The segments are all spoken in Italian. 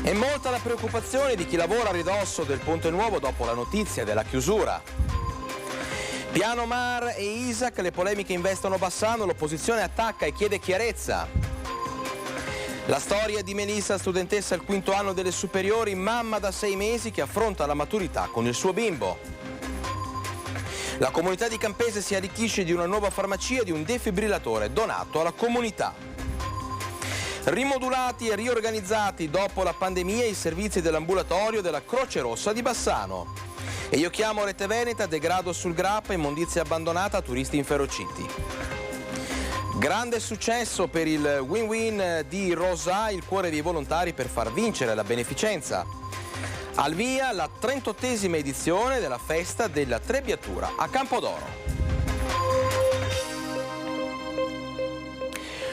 È molta la preoccupazione di chi lavora a ridosso del Ponte Nuovo dopo la notizia della chiusura. Piano Mar e Isaac, le polemiche investono Bassano, l'opposizione attacca e chiede chiarezza. La storia di Melissa, studentessa al quinto anno delle superiori, mamma da 6 mesi che affronta la maturità con il suo bimbo. La comunità di Campese si arricchisce di una nuova farmacia e di un defibrillatore donato alla comunità. Rimodulati e riorganizzati dopo la pandemia i servizi dell'ambulatorio della Croce Rossa di Bassano. E io chiamo Rete Veneta, degrado sul Grappa, immondizia abbandonata, turisti inferociti. Grande successo per il win-win di Rosà, il cuore dei volontari per far vincere la beneficenza. Al via la 38esima edizione della festa della Trebbiatura a Campodoro.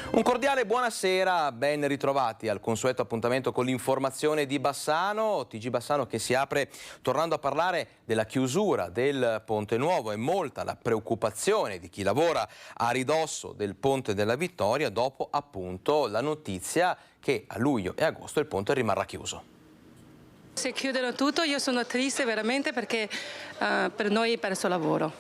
Un cordiale buonasera, ben ritrovati al consueto appuntamento con l'informazione di Bassano, TG Bassano che si apre tornando a parlare della chiusura del Ponte Nuovo. È molta la preoccupazione di chi lavora a ridosso del Ponte della Vittoria dopo appunto la notizia che a luglio e agosto il ponte rimarrà chiuso. Se chiudono tutto io sono triste veramente perché per noi è perso lavoro,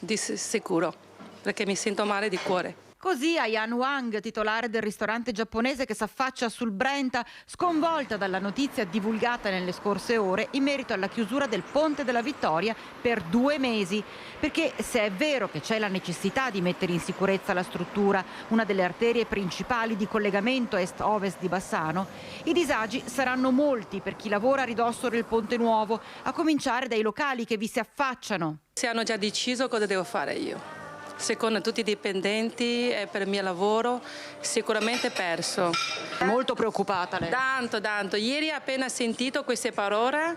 di sicuro, perché mi sento male di cuore. Così Ayan Wang, titolare del ristorante giapponese che s'affaccia sul Brenta, sconvolta dalla notizia divulgata nelle scorse ore in merito alla chiusura del Ponte della Vittoria per 2 mesi. Perché se è vero che c'è la necessità di mettere in sicurezza la struttura, una delle arterie principali di collegamento est-ovest di Bassano, i disagi saranno molti per chi lavora a ridosso del Ponte Nuovo, a cominciare dai locali che vi si affacciano. Se hanno già deciso cosa devo fare io. Secondo tutti i dipendenti e per il mio lavoro sicuramente perso. Molto preoccupata lei? Tanto. Ieri appena sentito queste parole,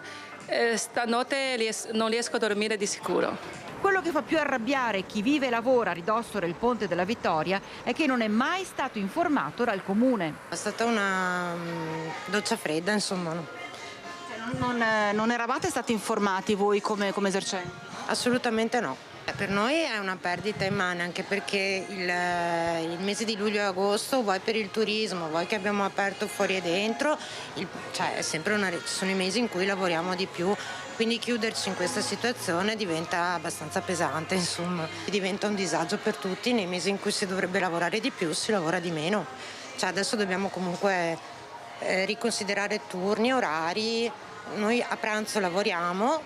stanotte non riesco a dormire di sicuro. Quello che fa più arrabbiare chi vive e lavora a ridosso del Ponte della Vittoria è che non è mai stato informato dal comune. È stata una doccia fredda, insomma. Non eravate stati informati voi come esercenti? Assolutamente no. Per noi è una perdita immane, anche perché il mese di luglio e agosto, vuoi per il turismo, vuoi che abbiamo aperto fuori e dentro, è sempre sono i mesi in cui lavoriamo di più, quindi chiuderci in questa situazione diventa abbastanza pesante, insomma. Diventa un disagio per tutti, nei mesi in cui si dovrebbe lavorare di più si lavora di meno. Adesso dobbiamo comunque riconsiderare turni, orari, noi a pranzo lavoriamo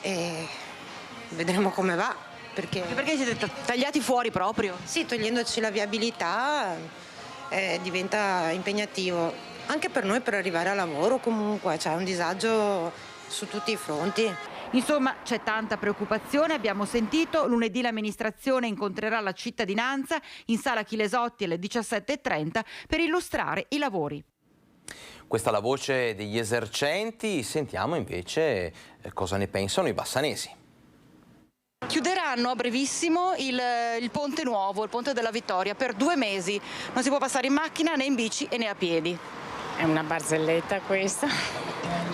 e vedremo come va. Perché siete tagliati fuori proprio? Sì, togliendoci la viabilità diventa impegnativo. Anche per noi per arrivare a lavoro comunque, c'è un disagio su tutti i fronti. Insomma, c'è tanta preoccupazione, abbiamo sentito, lunedì l'amministrazione incontrerà la cittadinanza in sala Chilesotti alle 17:30 per illustrare i lavori. Questa è la voce degli esercenti, sentiamo invece cosa ne pensano i bassanesi. Chiuderanno a brevissimo il Ponte Nuovo, il Ponte della Vittoria, per 2 mesi. Non si può passare in macchina né in bici né a piedi. È una barzelletta questa.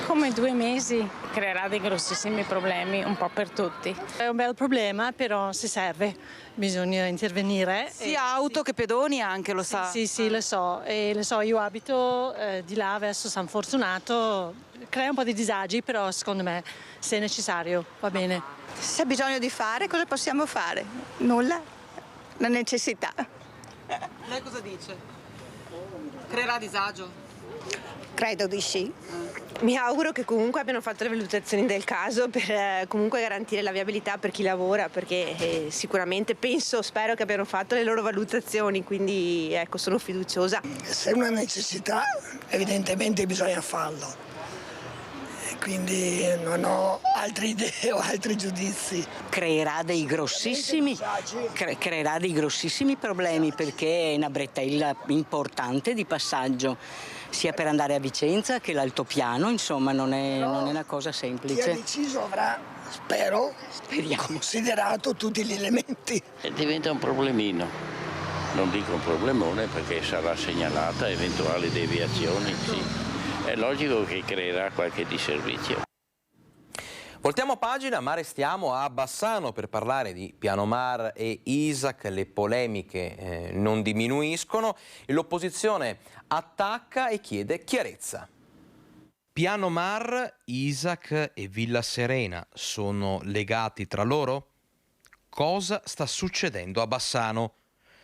Come 2 mesi creerà dei grossissimi problemi un po' per tutti. È un bel problema, però si serve, bisogna intervenire. Sia auto che pedoni anche, lo sa? Sì, lo so. Io abito di là verso San Fortunato, crea un po' di disagi, però secondo me se è necessario va bene. Se c'è bisogno di fare, cosa possiamo fare? Nulla, la necessità. Lei cosa dice? Creerà disagio? Credo di sì. Mi auguro che comunque abbiano fatto le valutazioni del caso per comunque garantire la viabilità per chi lavora, perché sicuramente spero che abbiano fatto le loro valutazioni, quindi ecco, sono fiduciosa. Se è una necessità, evidentemente bisogna farlo. Quindi non ho altre idee o altri giudizi. Creerà dei grossissimi problemi, perché è una bretella importante di passaggio, sia per andare a Vicenza che l'altopiano, insomma non è una cosa semplice. Chi ha deciso avrà, speriamo, considerato tutti gli elementi. Diventa un problemino, non dico un problemone perché sarà segnalata eventuali deviazioni, sì. È logico che creerà qualche disservizio. Voltiamo pagina, ma restiamo a Bassano per parlare di Piano Mar e Isaac. Le polemiche non diminuiscono e l'opposizione attacca e chiede chiarezza. Piano Mar, Isaac e Villa Serena sono legati tra loro? Cosa sta succedendo a Bassano?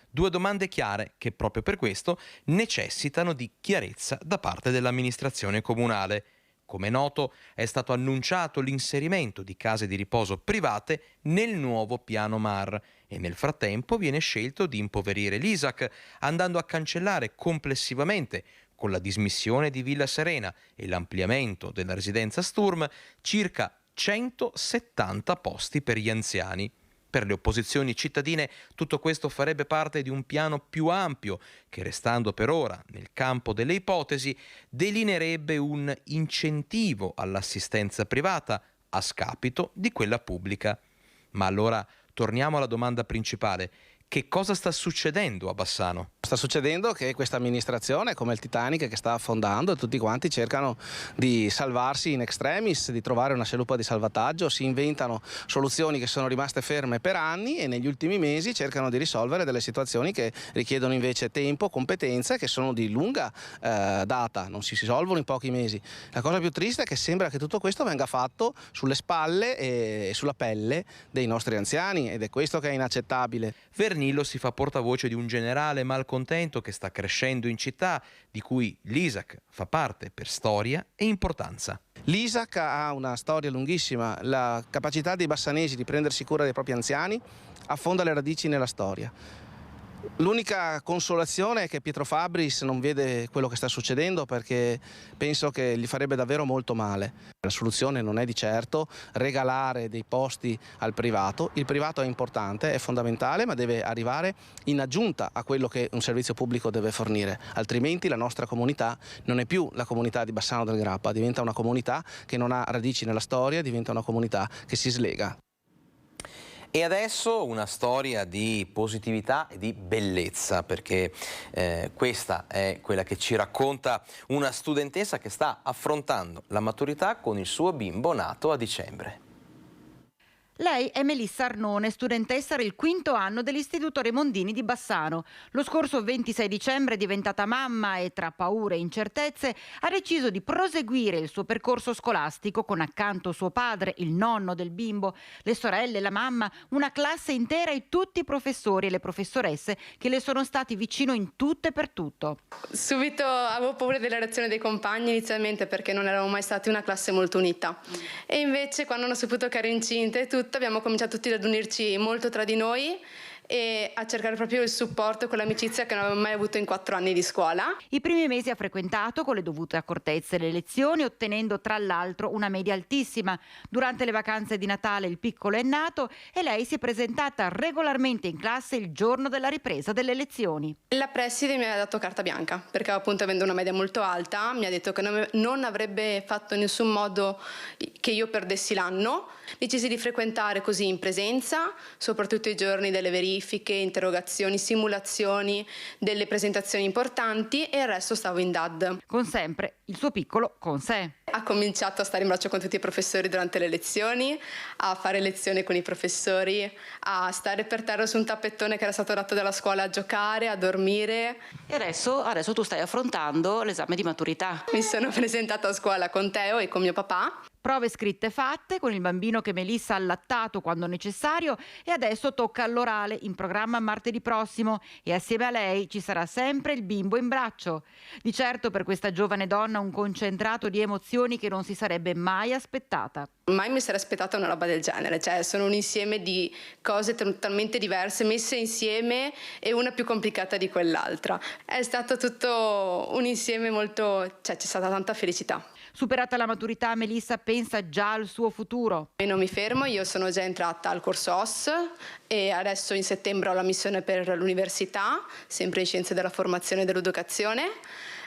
Due domande chiare che proprio per questo necessitano di chiarezza da parte dell'amministrazione comunale. Come noto, è stato annunciato l'inserimento di case di riposo private nel nuovo Piano Mar e nel frattempo viene scelto di impoverire l'Isaac, andando a cancellare complessivamente, con la dismissione di Villa Serena e l'ampliamento della residenza Sturm, circa 170 posti per gli anziani. Per le opposizioni cittadine tutto questo farebbe parte di un piano più ampio che, restando per ora nel campo delle ipotesi, delineerebbe un incentivo all'assistenza privata a scapito di quella pubblica. Ma allora torniamo alla domanda principale. Che cosa sta succedendo a Bassano? Sta succedendo che questa amministrazione è come il Titanic che sta affondando e tutti quanti cercano di salvarsi in extremis, di trovare una scialuppa di salvataggio, si inventano soluzioni che sono rimaste ferme per anni e negli ultimi mesi cercano di risolvere delle situazioni che richiedono invece tempo, competenze, che sono di lunga data, non si risolvono in pochi mesi. La cosa più triste è che sembra che tutto questo venga fatto sulle spalle e sulla pelle dei nostri anziani ed è questo che è inaccettabile. Vernillo si fa portavoce di un generale malcontento che sta crescendo in città, di cui l'Isaac fa parte per storia e importanza. L'Isaac ha una storia lunghissima, la capacità dei bassanesi di prendersi cura dei propri anziani affonda le radici nella storia. L'unica consolazione è che Pietro Fabris non vede quello che sta succedendo perché penso che gli farebbe davvero molto male. La soluzione non è di certo regalare dei posti al privato. Il privato è importante, è fondamentale, ma deve arrivare in aggiunta a quello che un servizio pubblico deve fornire. Altrimenti la nostra comunità non è più la comunità di Bassano del Grappa, diventa una comunità che non ha radici nella storia, diventa una comunità che si slega. E adesso una storia di positività e di bellezza, perché questa è quella che ci racconta una studentessa che sta affrontando la maturità con il suo bimbo nato a dicembre. Lei è Melissa Arnone, studentessa del 5° anno dell'Istituto Remondini di Bassano. Lo scorso 26 dicembre è diventata mamma e, tra paure e incertezze, ha deciso di proseguire il suo percorso scolastico con accanto suo padre, il nonno del bimbo, le sorelle, la mamma, una classe intera e tutti i professori e le professoresse che le sono stati vicino in tutto e per tutto. Subito avevo paura della reazione dei compagni inizialmente perché non eravamo mai stati una classe molto unita. E invece quando hanno saputo che ero incinta e tutto, abbiamo cominciato tutti ad unirci molto tra di noi e a cercare proprio il supporto e quell'amicizia che non avevo mai avuto in 4 anni di scuola. I primi mesi ha frequentato con le dovute accortezze le lezioni, ottenendo tra l'altro una media altissima. Durante le vacanze di Natale il piccolo è nato e lei si è presentata regolarmente in classe il giorno della ripresa delle lezioni. La preside mi ha dato carta bianca perché appunto avendo una media molto alta mi ha detto che non avrebbe fatto in nessun modo che io perdessi l'anno. Decisi di frequentare così in presenza, soprattutto i giorni delle verifiche, interrogazioni, simulazioni, delle presentazioni importanti e il resto stavo in DAD. Con sempre il suo piccolo con sé. Ha cominciato a stare in braccio con tutti i professori durante le lezioni, a fare lezioni con i professori, a stare per terra su un tappettone che era stato dato dalla scuola a giocare, a dormire. E adesso tu stai affrontando l'esame di maturità. Mi sono presentata a scuola con Teo e con mio papà. Prove scritte fatte con il bambino che Melissa ha allattato quando necessario e adesso tocca all'orale in programma martedì prossimo e assieme a lei ci sarà sempre il bimbo in braccio. Di certo per questa giovane donna un concentrato di emozioni che non si sarebbe mai aspettata. Mai mi sarei aspettata una roba del genere, cioè sono un insieme di cose totalmente diverse messe insieme e una più complicata di quell'altra. È stato tutto un insieme molto, c'è stata tanta felicità. Superata la maturità, Melissa pensa già al suo futuro. E non mi fermo, io sono già entrata al corso OS e adesso in settembre ho la missione per l'università, sempre in scienze della formazione e dell'educazione.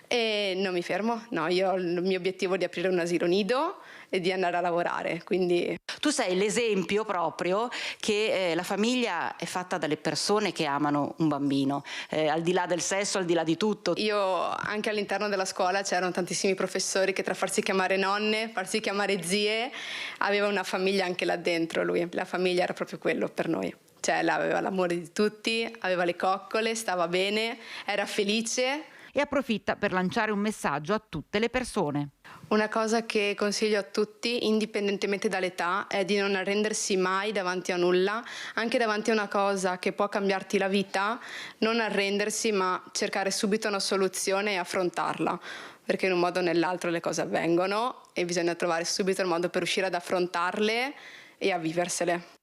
E non mi fermo, no, io ho il mio obiettivo di aprire un asilo nido e di andare a lavorare, quindi... Tu sei l'esempio proprio che la famiglia è fatta dalle persone che amano un bambino, al di là del sesso, al di là di tutto. Io anche all'interno della scuola c'erano tantissimi professori che tra farsi chiamare nonne, farsi chiamare zie, aveva una famiglia anche là dentro lui, la famiglia era proprio quello per noi. Cioè aveva l'amore di tutti, aveva le coccole, stava bene, era felice. e approfitta per lanciare un messaggio a tutte le persone. Una cosa che consiglio a tutti, indipendentemente dall'età, è di non arrendersi mai davanti a nulla, anche davanti a una cosa che può cambiarti la vita, non arrendersi ma cercare subito una soluzione e affrontarla, perché in un modo o nell'altro le cose avvengono e bisogna trovare subito il modo per riuscire ad affrontarle e a viversele.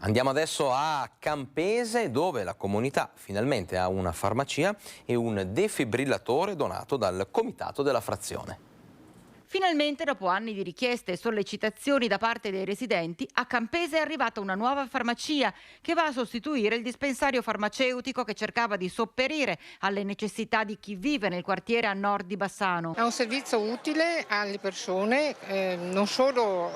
Andiamo adesso a Campese, dove la comunità finalmente ha una farmacia e un defibrillatore donato dal comitato della frazione. Finalmente, dopo anni di richieste e sollecitazioni da parte dei residenti, a Campese è arrivata una nuova farmacia che va a sostituire il dispensario farmaceutico che cercava di sopperire alle necessità di chi vive nel quartiere a nord di Bassano. È un servizio utile alle persone, non solo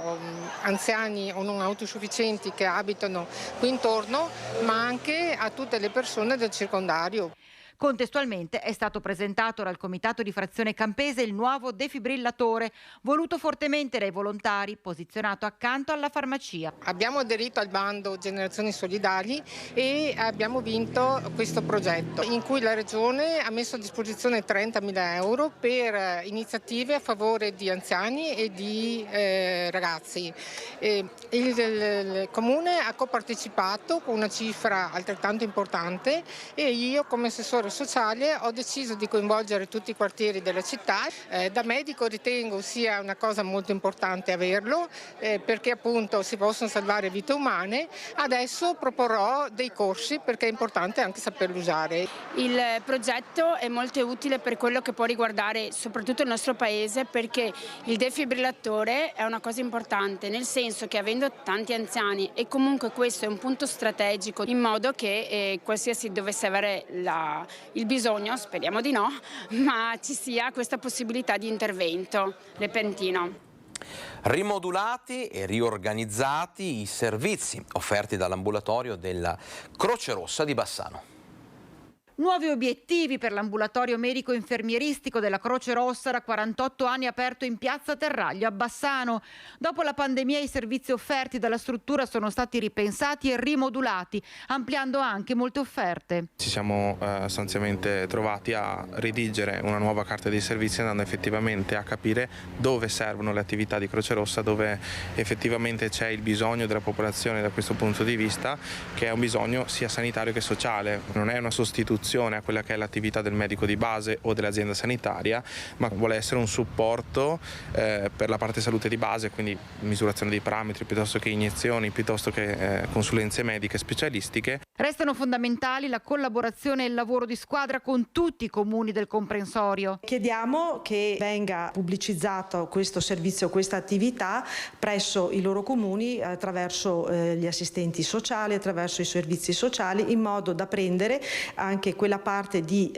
anziani o non autosufficienti che abitano qui intorno, ma anche a tutte le persone del circondario. Contestualmente è stato presentato dal Comitato di Frazione Campese il nuovo defibrillatore, voluto fortemente dai volontari, posizionato accanto alla farmacia. Abbiamo aderito al bando Generazioni Solidali e abbiamo vinto questo progetto in cui la Regione ha messo a disposizione 30.000 euro per iniziative a favore di anziani e di ragazzi. Il Comune ha copartecipato con una cifra altrettanto importante e io come assessore sociale ho deciso di coinvolgere tutti i quartieri della città. Da medico ritengo sia una cosa molto importante averlo perché appunto si possono salvare vite umane. Adesso proporrò dei corsi perché è importante anche saperlo usare. Il progetto è molto utile per quello che può riguardare soprattutto il nostro paese, perché il defibrillatore è una cosa importante, nel senso che avendo tanti anziani e comunque questo è un punto strategico, in modo che qualsiasi dovesse avere il bisogno, speriamo di no, ma ci sia questa possibilità di intervento repentino. Rimodulati e riorganizzati i servizi offerti dall'ambulatorio della Croce Rossa di Bassano. Nuovi obiettivi per l'ambulatorio medico-infermieristico della Croce Rossa, da 48 anni aperto in piazza Terraglio a Bassano. Dopo la pandemia i servizi offerti dalla struttura sono stati ripensati e rimodulati, ampliando anche molte offerte. Ci siamo sostanzialmente trovati a redigere una nuova carta dei servizi, andando effettivamente a capire dove servono le attività di Croce Rossa, dove effettivamente c'è il bisogno della popolazione da questo punto di vista, che è un bisogno sia sanitario che sociale. Non è una sostituzione a quella che è l'attività del medico di base o dell'azienda sanitaria, ma vuole essere un supporto per la parte salute di base, quindi misurazione dei parametri piuttosto che iniezioni, piuttosto che consulenze mediche specialistiche. Restano fondamentali la collaborazione e il lavoro di squadra con tutti i comuni del comprensorio. Chiediamo che venga pubblicizzato questo servizio, questa attività presso i loro comuni attraverso gli assistenti sociali, attraverso i servizi sociali, in modo da prendere anche quella parte di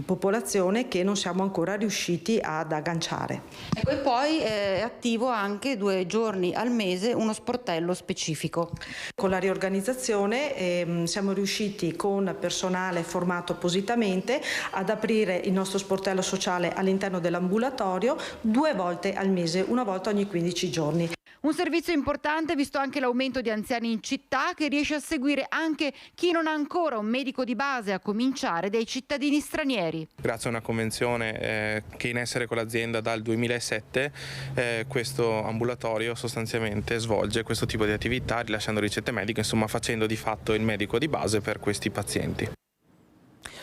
popolazione che non siamo ancora riusciti ad agganciare. Ecco, e poi è attivo anche 2 giorni al mese uno sportello specifico. Con la riorganizzazione siamo riusciti con personale formato appositamente ad aprire il nostro sportello sociale all'interno dell'ambulatorio 2 volte al mese, una volta ogni 15 giorni. Un servizio importante visto anche l'aumento di anziani in città, che riesce a seguire anche chi non ha ancora un medico di base, a cominciare dai cittadini stranieri. Grazie a una convenzione che è in essere con l'azienda dal 2007, questo ambulatorio sostanzialmente svolge questo tipo di attività, rilasciando ricette mediche, insomma facendo di fatto il medico di base per questi pazienti.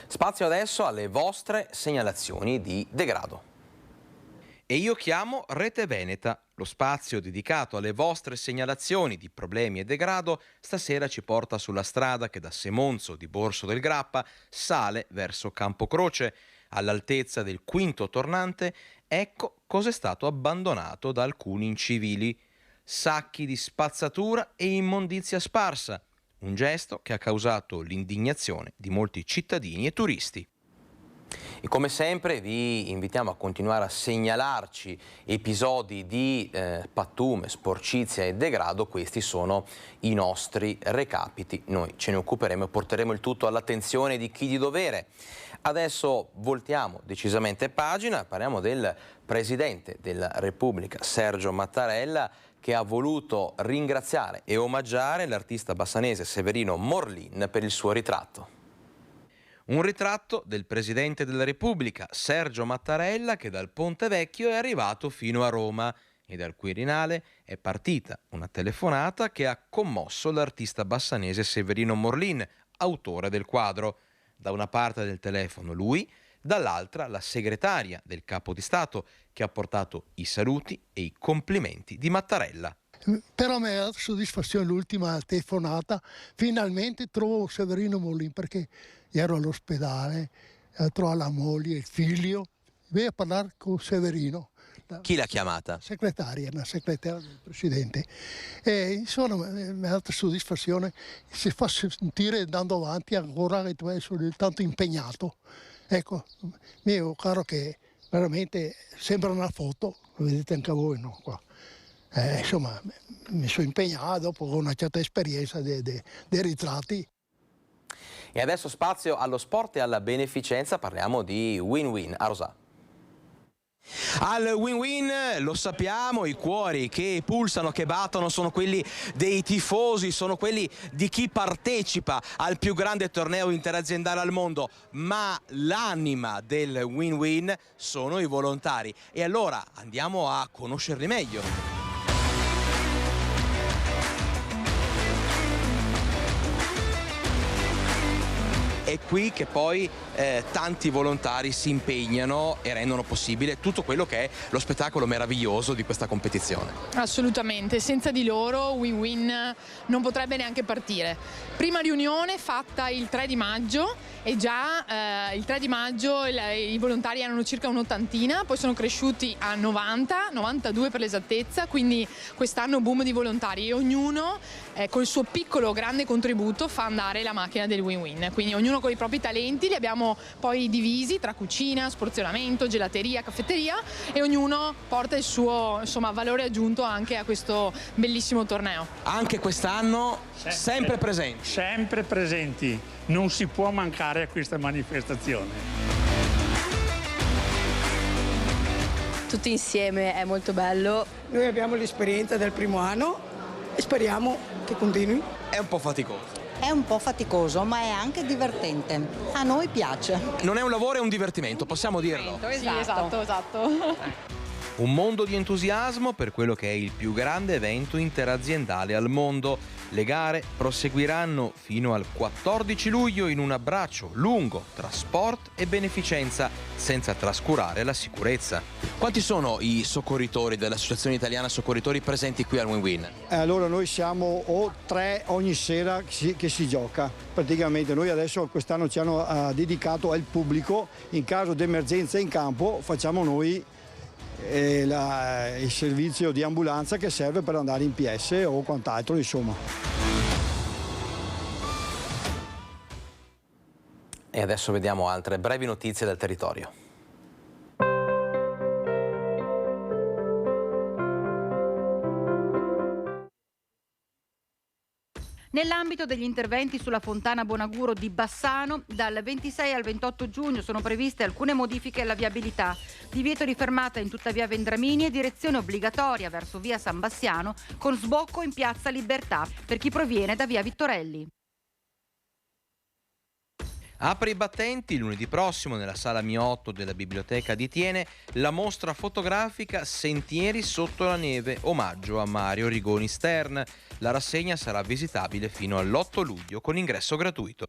Spazio adesso alle vostre segnalazioni di degrado. E io chiamo Rete Veneta, lo spazio dedicato alle vostre segnalazioni di problemi e degrado. Stasera ci porta sulla strada che da Semonzo di Borso del Grappa sale verso Campocroce. All'altezza del quinto tornante, ecco cosa è stato abbandonato da alcuni incivili: sacchi di spazzatura e immondizia sparsa. Un gesto che ha causato l'indignazione di molti cittadini e turisti. E come sempre vi invitiamo a continuare a segnalarci episodi di pattume, sporcizia e degrado. Questi sono i nostri recapiti. Noi ce ne occuperemo e porteremo il tutto all'attenzione di chi di dovere. Adesso voltiamo decisamente pagina, parliamo del Presidente della Repubblica, Sergio Mattarella, che ha voluto ringraziare e omaggiare l'artista bassanese Severino Morlin per il suo ritratto. Un ritratto del Presidente della Repubblica, Sergio Mattarella, che dal Ponte Vecchio è arrivato fino a Roma e dal Quirinale è partita una telefonata che ha commosso l'artista bassanese Severino Morlin, autore del quadro. Da una parte del telefono lui, dall'altra la segretaria del Capo di Stato, che ha portato i saluti e i complimenti di Mattarella. Però mi ha dato soddisfazione l'ultima telefonata, finalmente trovo Severino Morlin, perché ero all'ospedale, trovo la moglie, il figlio, vai a parlare con Severino. Chi l'ha chiamata? Una segretaria del Presidente. E insomma mi ha dato soddisfazione, si fa sentire andando avanti ancora che tu sono tanto impegnato. Ecco, mio caro, che veramente sembra una foto, lo vedete anche voi, no? Qua. Insomma, mi sono impegnato dopo con una certa esperienza dei ritratti. E adesso spazio allo sport e alla beneficenza, parliamo di win-win. A Rosà. Al win-win, lo sappiamo, i cuori che pulsano, che battono sono quelli dei tifosi, sono quelli di chi partecipa al più grande torneo interaziendale al mondo, ma l'anima del win-win sono i volontari. E allora andiamo a conoscerli meglio. È qui che poi tanti volontari si impegnano e rendono possibile tutto quello che è lo spettacolo meraviglioso di questa competizione. Assolutamente, senza di loro Win-Win non potrebbe neanche partire. Prima riunione fatta il 3 di maggio e già il 3 di maggio i volontari erano circa un'ottantina, poi sono cresciuti a 90, 92 per l'esattezza, quindi quest'anno boom di volontari e ognuno col suo piccolo grande contributo fa andare la macchina del Win-Win, quindi ognuno con i propri talenti li abbiamo poi divisi tra cucina, sporzionamento, gelateria, caffetteria e ognuno porta il suo valore aggiunto anche a questo bellissimo torneo. Anche quest'anno sempre presenti. Sempre presenti, non si può mancare a questa manifestazione. Tutti insieme è molto bello. Noi abbiamo l'esperienza del primo anno e speriamo che continui. È un po' faticoso. È un po' faticoso, ma è anche divertente. A noi piace. Non è un lavoro, è un divertimento, possiamo dirlo. Sì, esatto. Un mondo di entusiasmo per quello che è il più grande evento interaziendale al mondo. Le gare proseguiranno fino al 14 luglio in un abbraccio lungo tra sport e beneficenza, senza trascurare la sicurezza. Quanti sono i soccorritori dell'Associazione Italiana Soccorritori presenti qui al Win-Win? Allora noi siamo o 3 ogni sera che si gioca. Praticamente noi adesso quest'anno ci hanno dedicato al pubblico, in caso di emergenza in campo facciamo noi il servizio di ambulanza che serve per andare in PS o quant'altro, insomma. E adesso vediamo altre brevi notizie dal territorio. Nell'ambito degli interventi sulla fontana Bonaguro di Bassano, dal 26 al 28 giugno sono previste alcune modifiche alla viabilità. Divieto di fermata in tutta via Vendramini e direzione obbligatoria verso via San Bassiano con sbocco in piazza Libertà per chi proviene da via Vittorelli. Apre i battenti lunedì prossimo nella sala Miotto della Biblioteca di Thiene la mostra fotografica Sentieri sotto la neve, omaggio a Mario Rigoni Stern. La rassegna sarà visitabile fino all'8 luglio con ingresso gratuito.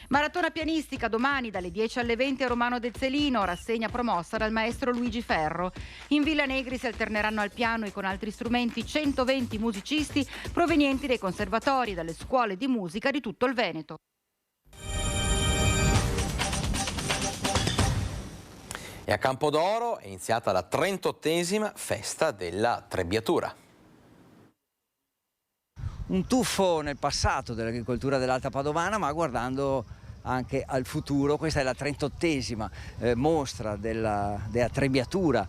Maratona pianistica domani dalle 10 alle 20 a Romano Dezzelino, rassegna promossa dal maestro Luigi Ferro. In Villa Negri si alterneranno al piano e con altri strumenti 120 musicisti provenienti dai conservatori e dalle scuole di musica di tutto il Veneto. E a Campodoro è iniziata la 38esima festa della Trebbiatura. Un tuffo nel passato dell'agricoltura dell'Alta Padovana, ma guardando anche al futuro. Questa è la 38esima mostra della Trebbiatura,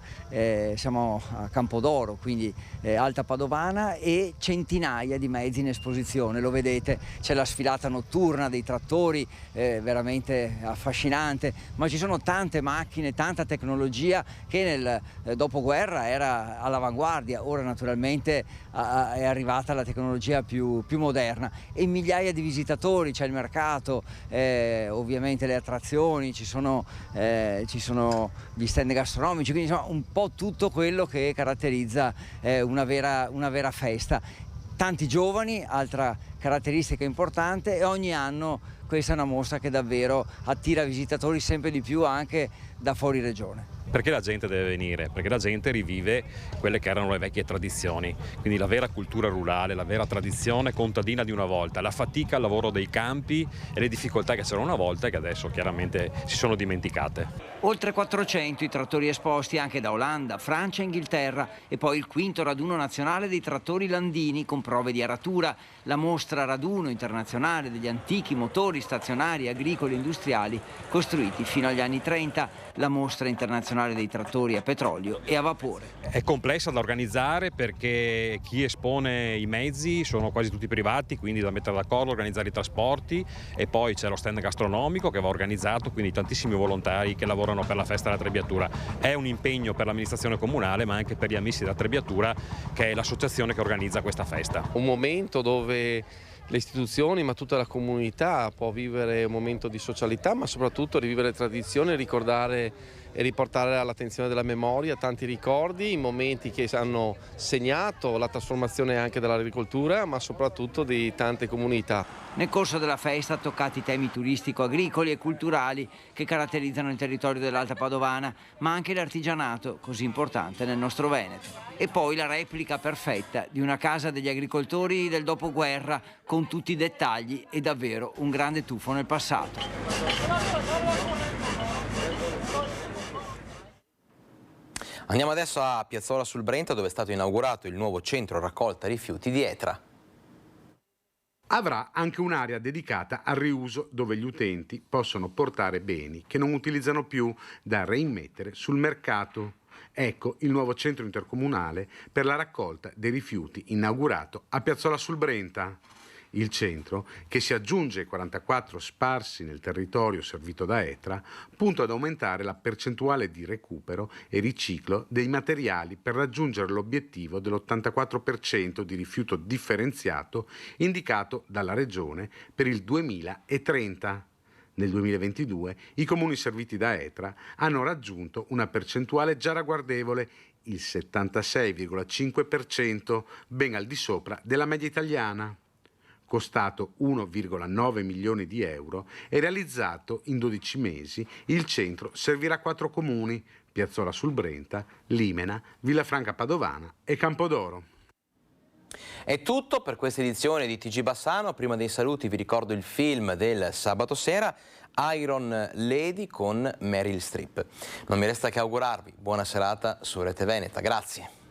siamo a Campodoro, quindi Alta Padovana, e centinaia di mezzi in esposizione. Lo vedete, c'è la sfilata notturna dei trattori, veramente affascinante, ma ci sono tante macchine, tanta tecnologia che nel dopoguerra era all'avanguardia. Ora naturalmente è arrivata la tecnologia più moderna, e migliaia di visitatori, c'è il mercato, ovviamente le attrazioni, ci sono gli stand gastronomici, quindi insomma un po' tutto quello che caratterizza una vera festa. Tanti giovani, altra caratteristica importante, e ogni anno questa è una mostra che davvero attira visitatori sempre di più anche da fuori regione. Perché la gente deve venire? Perché la gente rivive quelle che erano le vecchie tradizioni, quindi la vera cultura rurale, la vera tradizione contadina di una volta, la fatica, il lavoro dei campi e le difficoltà che c'erano una volta e che adesso chiaramente si sono dimenticate. Oltre 400 i trattori esposti anche da Olanda, Francia e Inghilterra, e poi il quinto raduno nazionale dei trattori landini con prove di aratura, la mostra raduno internazionale degli antichi motori stazionari, agricoli e industriali costruiti fino agli anni 30, la mostra internazionale dei trattori a petrolio e a vapore. È complessa da organizzare perché chi espone i mezzi sono quasi tutti privati, quindi da mettere d'accordo, organizzare i trasporti, e poi c'è lo stand gastronomico che va organizzato, quindi tantissimi volontari che lavorano per la festa della Trebbiatura. È un impegno per l'amministrazione comunale, ma anche per gli amici della Trebbiatura, che è l'associazione che organizza questa festa. Un momento dove le istituzioni, ma tutta la comunità può vivere un momento di socialità, ma soprattutto rivivere tradizioni, ricordare e riportare all'attenzione della memoria tanti ricordi, i momenti che hanno segnato la trasformazione anche dell'agricoltura, ma soprattutto di tante comunità. Nel corso della festa toccati temi turistico-agricoli e culturali che caratterizzano il territorio dell'Alta Padovana, ma anche l'artigianato, così importante nel nostro Veneto. E poi la replica perfetta di una casa degli agricoltori del dopoguerra, con tutti i dettagli, e davvero un grande tuffo nel passato. Andiamo adesso a Piazzola sul Brenta, dove è stato inaugurato il nuovo centro raccolta rifiuti di Etra. Avrà anche un'area dedicata al riuso, dove gli utenti possono portare beni che non utilizzano più da reimmettere sul mercato. Ecco il nuovo centro intercomunale per la raccolta dei rifiuti inaugurato a Piazzola sul Brenta. Il centro, che si aggiunge ai 44 sparsi nel territorio servito da Etra, punta ad aumentare la percentuale di recupero e riciclo dei materiali per raggiungere l'obiettivo dell'84% di rifiuto differenziato indicato dalla Regione per il 2030. Nel 2022 i comuni serviti da Etra hanno raggiunto una percentuale già ragguardevole, il 76,5%, ben al di sopra della media italiana. Costato 1,9 milioni di euro e realizzato in 12 mesi, il centro servirà 4 comuni: Piazzola sul Brenta, Limena, Villafranca Padovana e Campodoro. È tutto per questa edizione di TG Bassano. Prima dei saluti vi ricordo il film del sabato sera, Iron Lady con Meryl Streep. Non mi resta che augurarvi buona serata su Rete Veneta. Grazie.